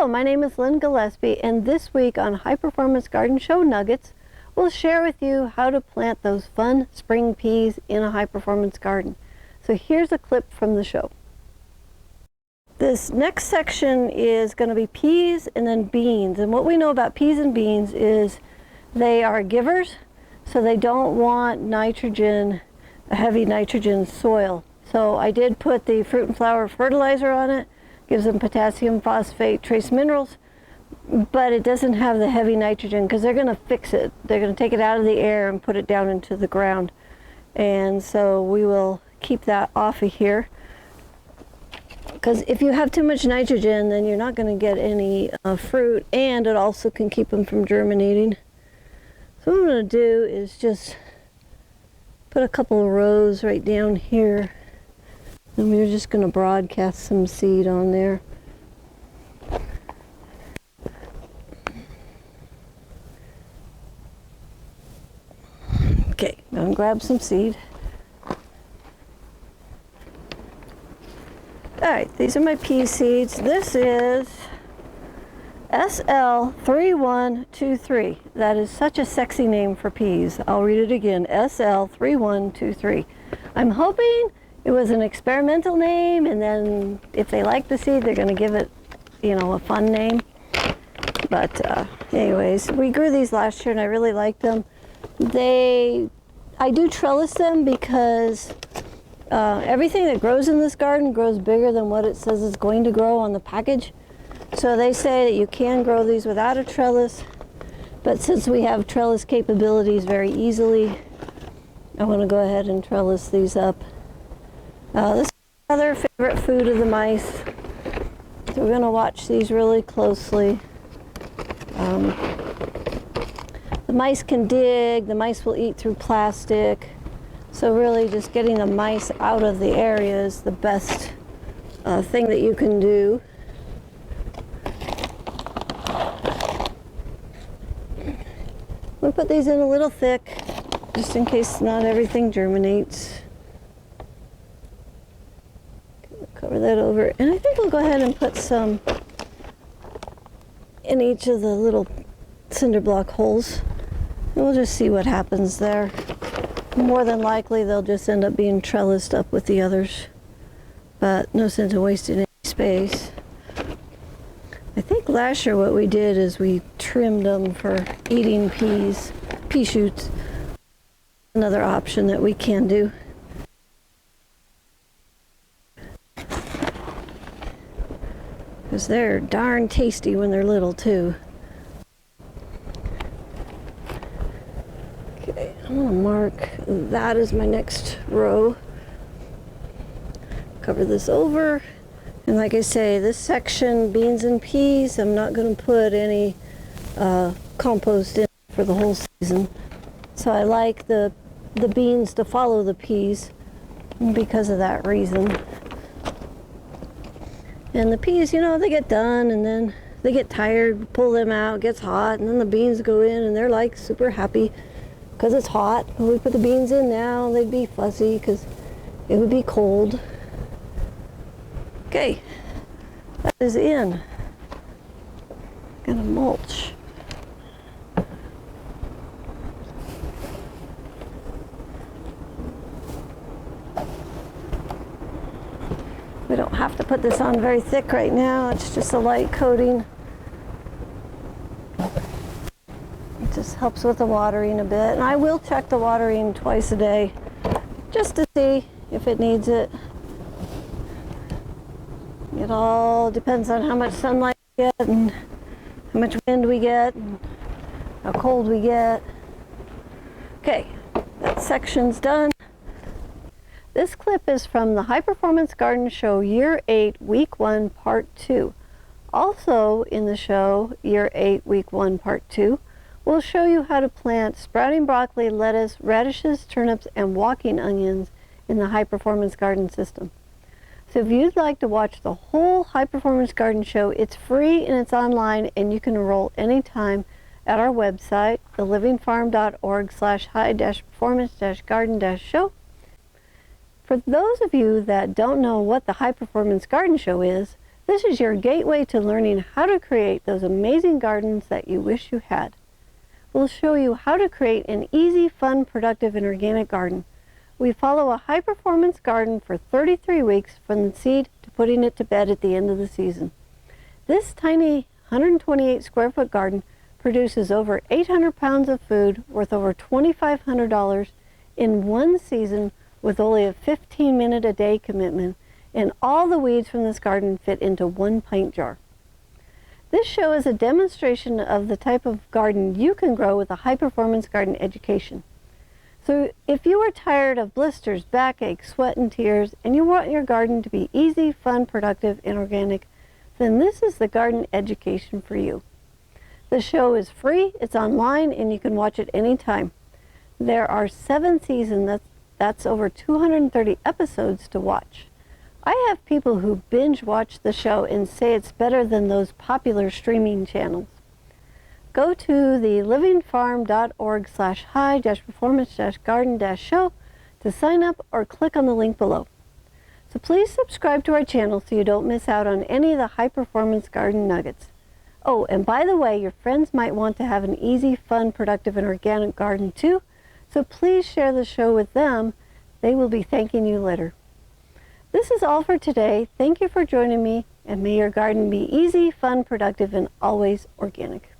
Hello, my name is Lynn Gillespie, and this week on High Performance Garden Show Nuggets, we'll share with you how to plant those fun spring peas in a high performance garden. So here's a clip from the show. This next section is going to be peas and then beans. And what we know about peas and beans is they are givers, so they don't want nitrogen, a heavy nitrogen soil. So I did put the fruit and flower fertilizer on it. Gives them potassium, phosphate, trace minerals, but it doesn't have the heavy nitrogen because they're going to fix it. They're going to take it out of the air and put it down into the ground. And so we will keep that off of here, because if you have too much nitrogen, then you're not going to get any fruit, and it also can keep them from germinating. So what I'm going to do is just put a couple of rows right down here. And we're just going to broadcast some seed on there. Okay, I'm going to grab some seed. Alright, these are my pea seeds. This is SL3123. That is such a sexy name for peas. I'll read it again, SL3123. I'm hoping it was an experimental name, and then if they like the seed, they're going to give it, a fun name. But anyways, we grew these last year, and I really like them. I do trellis them because everything that grows in this garden grows bigger than what it says it's going to grow on the package. So they say that you can grow these without a trellis, but since we have trellis capabilities very easily, I want to go ahead and trellis these up. This is another favorite food of the mice, so we're going to watch these really closely. The mice can dig, the mice will eat through plastic, so really just getting the mice out of the area is the best thing that you can do. We'll put these in a little thick, just in case not everything germinates. Cover that over, and I think we'll go ahead and put some in each of the little cinder block holes, and we'll just see what happens there. More than likely they'll just end up being trellised up with the others, but no sense in wasting any space. I think last year what we did is we trimmed them for eating peas, pea shoots. Another option that we can do. Because they're darn tasty when they're little too. Okay, I'm going to mark that as my next row. Cover this over. And like I say, this section, beans and peas, I'm not going to put any compost in for the whole season. So I like the beans to follow the peas because of that reason. And the peas, they get done and then they get tired, pull them out, it gets hot, and then the beans go in and they're like super happy because it's hot. When we put the beans in now, they'd be fuzzy because it would be cold. Okay, that is in. Gonna mulch. We don't have to put this on very thick right now. It's just a light coating. It just helps with the watering a bit. And I will check the watering twice a day just to see if it needs it. It all depends on how much sunlight we get and how much wind we get and how cold we get. Okay, that section's done. This clip is from the High Performance Garden Show Year 8, Week 1, Part 2. Also in the show, Year 8, Week 1, Part 2, we'll show you how to plant sprouting broccoli, lettuce, radishes, turnips, and walking onions in the High Performance Garden System. So if you'd like to watch the whole High Performance Garden Show, it's free and it's online, and you can enroll anytime at our website, thelivingfarm.org/high-performance-garden-show. For those of you that don't know what the High Performance Garden Show is, This is your gateway to learning how to create those amazing gardens that you wish you had. We'll show you how to create an easy, fun, productive, and organic garden. We follow a high-performance garden for 33 weeks from the seed to putting it to bed at the end of the season. This tiny 128 square foot garden produces over 800 pounds of food worth over $2,500 in one season with only a 15-minute a day commitment, and all the weeds from this garden fit into one pint jar. This show is a demonstration of the type of garden you can grow with a high-performance garden education. So if you are tired of blisters, backache, sweat, and tears, and you want your garden to be easy, fun, productive, and organic, then this is the garden education for you. The show is free, it's online, and you can watch it anytime. There are 7 seasons, that's over 230 episodes to watch. I have people who binge watch the show and say it's better than those popular streaming channels. Go to the livingfarm.org/high-performance-garden-show to sign up or click on the link below. So please subscribe to our channel so you don't miss out on any of the high-performance garden nuggets. Oh, and by the way, your friends might want to have an easy, fun, productive, and organic garden too, so please share the show with them. They will be thanking you later. This is all for today. Thank you for joining me, and may your garden be easy, fun, productive, and always organic.